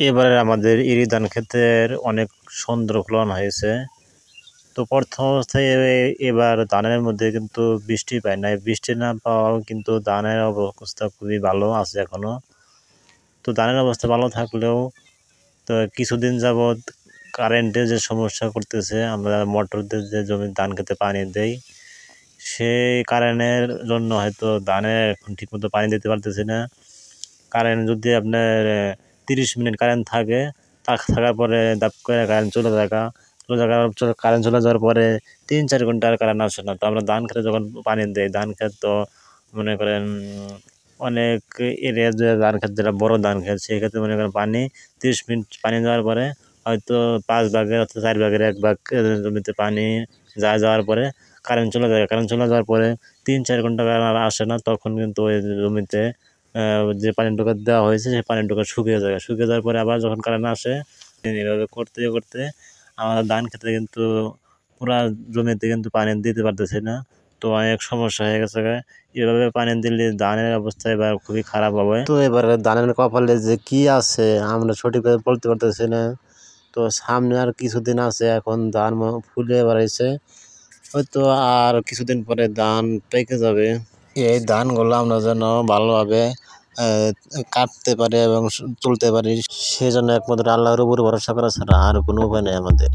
এবারে আমাদের ইরি ধান ক্ষেতের অনেক সুন্দর ফলন হয়েছে। তো প্রথম অবস্থায় এবার ধানের মধ্যে কিন্তু বৃষ্টি পায় নাই, বৃষ্টি না পাওয়াও কিন্তু ধানের অবস্থা খুবই ভালো আছে এখনো। তো ধানের অবস্থা ভালো থাকলেও তো কিছুদিন যাবৎ কারেন্টের যে সমস্যা করতেছে, আমরা মোটর দিয়ে যে জমি ধান খেতে পানি দেই, সেই কারেন্টের জন্য হয়তো ধানে এখন ঠিকমতো পানি দিতে পারতেছি না। কারেন্ট যদি আপনার 30 মিনিট কারেন্ট থাকে, থাকার পরে দাপ করে কারেন্ট কারেন্ট চলে যাওয়ার পরে 3-4 ঘন্টা আর কারেন্ট আসে না। তো আমরা ধান খেতে যখন পানি দিই, ধান ক্ষেত তো মনে করেন অনেক এরিয়া যে ধান ক্ষেত, যেটা বড় ধান ক্ষেত, সেই ক্ষেত্রে মনে করেন পানি 30 মিনিট পানি দেওয়ার পরে হয়তো 5 ভাগের অথবা 4 ভাগের 1 ভাগ জমিতে পানি যাওয়ার পরে কারেন্ট চলে যায়। কারেন্ট চলে যাওয়ার পরে 3-4 ঘন্টা কারেন্ট আর আসে না, তখন কিন্তু ওই জমিতে যে পানিটুকু দেওয়া হয়েছে সেই পানিটুকু শুকিয়ে যায়। শুকিয়ে যাওয়ার পরে আবার যখন কারেন্ট আসে, এভাবে করতে করতে আমাদের ধান খেতে কিন্তু পুরা জমিতে কিন্তু পানি দিতে পারতেছি না। তো অনেক সমস্যা হয়ে গেছে। এভাবে পানি দিলে ধানের অবস্থা এবার খুবই খারাপ হবে। তো এবারে ধানের কপালে যে কি আছে আমরা সঠিকভাবে বলতে পারতেছি না। তো সামনে আর কিছুদিন আছে, এখন ধান ফুলে বেড়াইছে, হয়তো আর কিছুদিন পরে ধান পেকে যাবে। এই ধানগুলো আমরা যেন ভালোভাবে কাটতে পারি এবং তুলতে পারি, সেজন্য একমাত্র আল্লাহর উপর ভরসা করা ছাড়া আর কোনো উপায় নেই আমাদের।